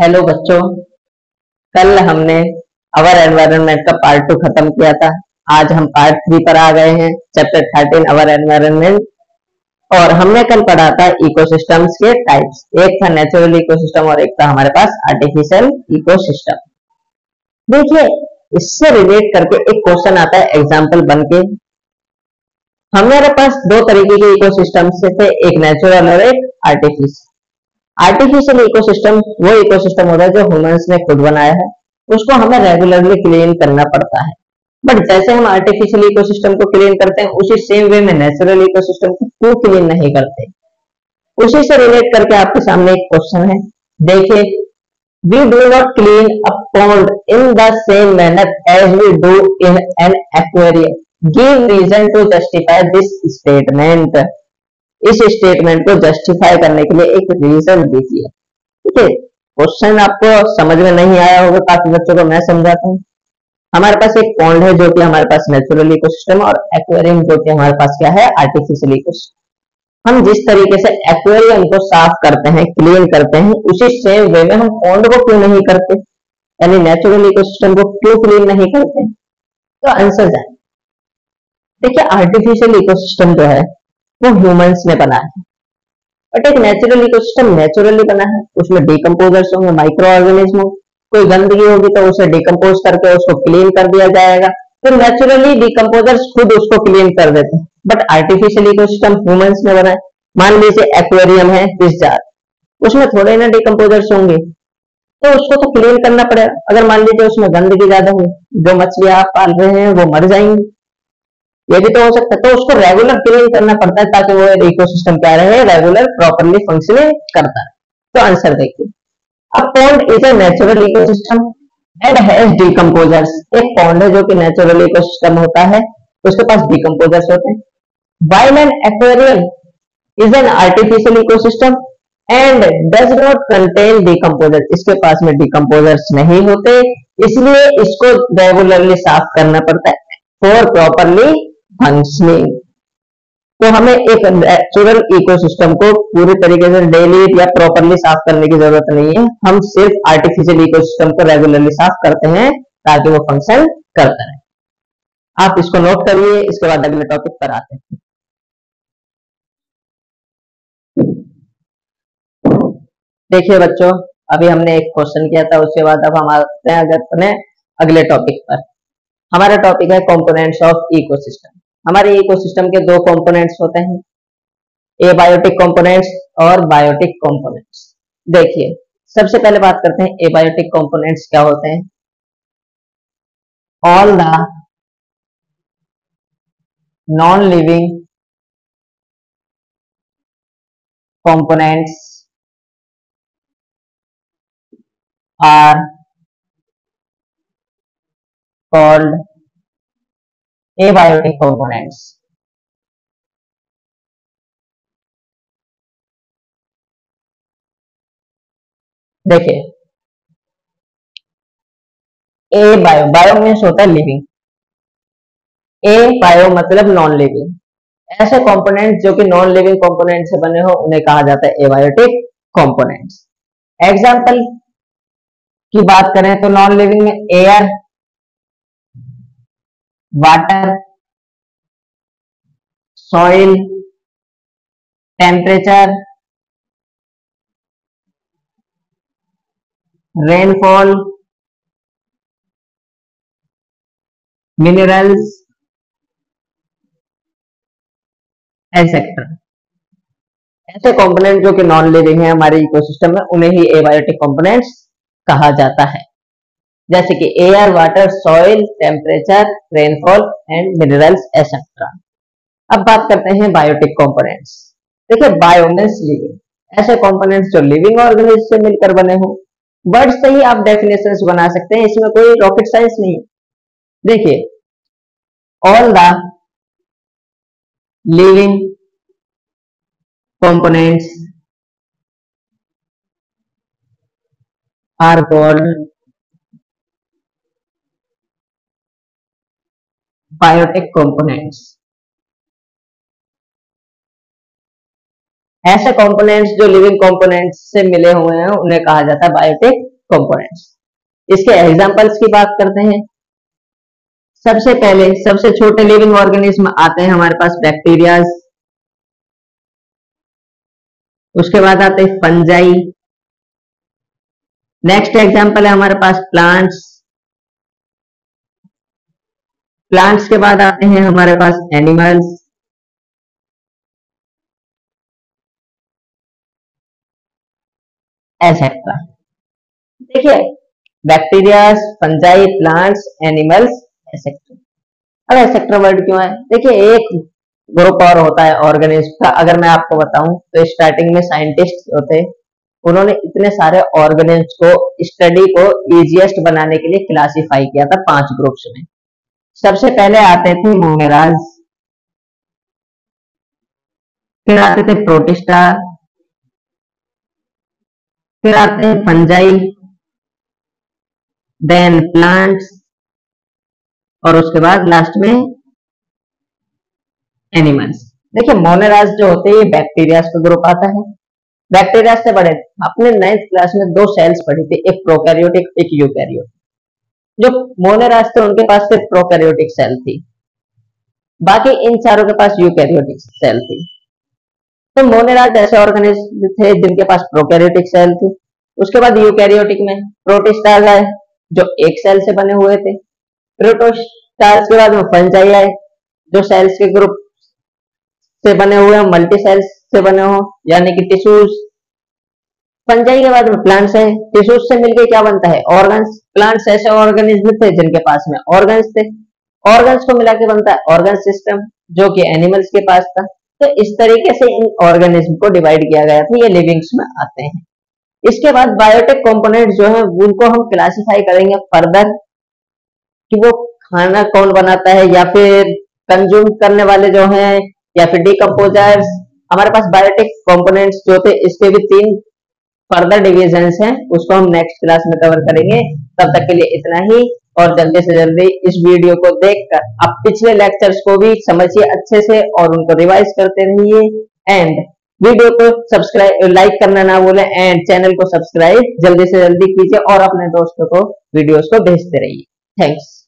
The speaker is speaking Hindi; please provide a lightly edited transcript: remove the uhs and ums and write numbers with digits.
हेलो बच्चों। कल हमने अवर एनवायरनमेंट का पार्ट 2 खत्म किया था। आज हम पार्ट 3 पर आ गए हैं, चैप्टर 13 अवर एनवायरनमेंट। और हमने कल पढ़ा था इकोसिस्टम्स के टाइप्स। एक था नेचुरल इकोसिस्टम और एक था हमारे पास आर्टिफिशियल इकोसिस्टम। देखिए, इससे रिलेट करके एक क्वेश्चन आता है एग्जाम्पल बन के। हमारे पास दो तरीके के इकोसिस्टम्स थे, एक नेचुरल और एक आर्टिफिशियल। आर्टिफिशियल इकोसिस्टम वो इकोसिस्टम होता है जो ह्यूमंस ने खुद बनाया है, उसको हमें रेगुलरली क्लीन करना पड़ता है। बट जैसे हम आर्टिफिशियल इकोसिस्टम को क्लीन करते हैं, उसी सेम वे में नेचुरल इकोसिस्टम को क्यों क्लीन नहीं करते। उसी से रिलेट करके आपके सामने एक क्वेश्चन है। देखिए, we do not clean a pond in the same manner as we do in an aquarium. Give reason to justify this statement. इस स्टेटमेंट को जस्टिफाई करने के लिए एक रीजन दीजिए। ठीक है, क्वेश्चन आपको समझ में नहीं आया होगा, काफी बच्चों को मैं समझाता हूँ। हमारे पास एक पॉन्ड है जो कि हमारे पास नेचुरल इकोसिस्टम, और एक्वेरियम जो कि हमारे पास क्या है, आर्टिफिशियल इकोसिस्टम। हम जिस तरीके से एक्वेरियम को साफ करते हैं, क्लीन करते हैं, उसी सेम वे में हम पॉन्ड को क्यों नहीं करते, यानी नेचुरल इकोसिस्टम को क्यों क्लीन नहीं करते। तो आंसर जाए, देखिए आर्टिफिशियल इकोसिस्टम जो है वो ह्यूमंस ने बनाया है, बट एक नेचुरल इकोसिस्टम नेचुरली बना है। उसमें डिकम्पोजर्स होंगे, माइक्रो ऑर्गेनिज्म, कोई गंदगी होगी तो उसे डिकम्पोज करके उसको क्लीन कर दिया जाएगा। तो नेचुरली डिकम्पोजर्स खुद उसको क्लीन कर देते हैं, बट आर्टिफिशियल इकोसिस्टम ह्यूमंस ने बनाया। मान लीजिए एक्वेरियम है, फिश जार, उसमें थोड़े ना डिकम्पोजर्स होंगे, तो उसको तो क्लीन करना पड़ेगा। अगर मान लीजिए उसमें गंदगी ज्यादा हुई, जो मछलियां आप पाल रहे हैं वो मर जाएंगी, ये भी तो हो सकता है। तो उसको रेगुलर क्लीन करना पड़ता है ताकि वो इकोसिस्टम क्या रहे, रेगुलर प्रॉपरली फंक्शनिंग करता है। तो आंसर देखिए, a pond is a natural ecosystem and has decomposers. एक पॉन्ड है जो कि नेचुरल इकोसिस्टम होता है, उसके पास डिकम्पोजर्स होते हैं। while an aquarium is an artificial ecosystem and does not contain decomposers, इसके पास में डिकम्पोजर्स नहीं होते, इसलिए इसको रेगुलरली साफ करना पड़ता है फॉर प्रॉपरली फंक्शनिंग। तो हमें एक नेचुरल इकोसिस्टम को पूरी तरीके से डेली या प्रॉपरली साफ करने की जरूरत नहीं है। हम सिर्फ आर्टिफिशियल इकोसिस्टम को रेगुलरली साफ करते हैं ताकि वो फंक्शन करता रहे। आप इसको नोट करिए, इसके बाद अगले टॉपिक पर आते हैं। देखिए बच्चों, अभी हमने एक क्वेश्चन किया था, उसके बाद अब हम आते हैं अपने अगले टॉपिक पर। हमारा टॉपिक है कंपोनेंट्स ऑफ इकोसिस्टम। हमारे इकोसिस्टम के दो कंपोनेंट्स होते हैं, एबायोटिक कंपोनेंट्स और बायोटिक कंपोनेंट्स। देखिए, सबसे पहले बात करते हैं एबायोटिक कंपोनेंट्स क्या होते हैं। All the non living components are called abiotic components. देखिए, ए बायो, बायो मीन्स होता है लिविंग, ए बायो मतलब नॉन लिविंग। ऐसे कंपोनेंट जो कि नॉन लिविंग कंपोनेंट से बने हो उन्हें कहा जाता है एबायोटिक कंपोनेंट्स। एग्जाम्पल की बात करें तो नॉन लिविंग में air, water, soil, temperature, rainfall, minerals, etcetera. ऐसे कंपोनेंट जो कि नॉन लिविंग है हमारे इकोसिस्टम में, उन्हें ही एबायोटिक कंपोनेंट्स कहा जाता है, जैसे कि air, water, soil, temperature, rainfall and minerals etcetera. अब बात करते हैं बायोटिक कंपोनेंट्स। देखिए, बायो मीन्स लिविंग, ऐसे कंपोनेंट्स जो लिविंग ऑर्गेनिज्म से मिलकर बने हो। वर्ड से ही आप डेफिनेशंस बना सकते हैं, इसमें कोई रॉकेट साइंस नहीं। देखिए, all the living components are called biotic components। ऐसे कंपोनेंट्स जो लिविंग कंपोनेंट्स से मिले हुए हैं उन्हें कहा जाता है बायोटिक कंपोनेंट्स। इसके एग्जांपल्स की बात करते हैं। सबसे पहले सबसे छोटे लिविंग ऑर्गेनिज्म आते हैं हमारे पास बैक्टीरियाज, उसके बाद आते हैं फंजाई। नेक्स्ट एग्जांपल है हमारे पास प्लांट्स। प्लांट्स के बाद आते हैं हमारे पास एनिमल्स, एटसेट्रा। देखिए bacteria, fungi, plants, animals, etcetera. अब एटसेट्रा वर्ड क्यों है? देखिए एक ग्रुप और होता है ऑर्गेनिज्म का। अगर मैं आपको बताऊं तो स्टार्टिंग में साइंटिस्ट होते, उन्होंने इतने सारे ऑर्गेनिज्म को स्टडी को इजीएस्ट बनाने के लिए क्लासिफाई किया था 5 ग्रुप्स में। सबसे पहले आते थे मोनेराज, फिर आते थे प्रोटिस्टा, फिर आते हैं फंजाई, देन प्लांट्स, और उसके बाद लास्ट में एनिमल्स। देखिए मोनेराज जो होते हैं ये बैक्टीरिया का ग्रुप आता है। बैक्टीरिया से बड़े अपने 9th क्लास में 2 सेल्स पढ़ी थी, एक प्रोकैरियोटिक एक यूकैरियोटिक। जो मोनेराज थे उनके पास सिर्फ प्रोकैरियोटिक सेल थी, बाकी इन चारों के पास यूकैरियोटिक सेल थी। तो मोनेराज ऐसे ऑर्गेनिज्म थे जिनके पास प्रोकैरियोटिक सेल थी। उसके बाद यूकैरियोटिक में प्रोटिस्टाज आए जो एक सेल से बने हुए थे। प्रोटिस्टाज के बाद में फंजाई आए जो सेल्स के ग्रुप से बने हुए हैं, मल्टी सेल्स से बने हो यानी कि टिश्यूज। फंजाई के बाद में प्लांट्स है, टिश्यूज से मिलकर क्या बनता है? ऑर्गन्स। प्लांट्स ऐसे ऑर्गेनिज्म थे जिनके पास में ऑर्गन्स थे, ऑर्गन्स को मिला के बनता है ऑर्गन सिस्टम जो कि एनिमल्स के पास था। तो इस तरीके से इन ऑर्गेनिज्म को डिवाइड किया गया था, ये लिविंग्स में आते हैं। इसके बाद बायोटिक कंपोनेंट जो है उनको हम क्लासिफाई करेंगे फर्दर कि वो खाना कौन बनाता है या फिर कंज्यूम करने वाले जो हैं या फिर डिकम्पोजर्स। हमारे पास बायोटिक कंपोनेंट्स जो थे इसके भी 3 फर्दर डिविजन्स हैं, उसको हम नेक्स्ट क्लास में कवर करेंगे। तब तक के लिए इतना ही, और जल्दी से जल्दी इस वीडियो को देखकर आप पिछले लेक्चर्स को भी समझिए अच्छे से और उनको रिवाइज करते रहिए। एंड वीडियो को सब्सक्राइब लाइक करना ना भूलें एंड चैनल को सब्सक्राइब जल्दी से जल्दी कीजिए और अपने दोस्तों को वीडियोस को भेजते रहिए। थैंक्स।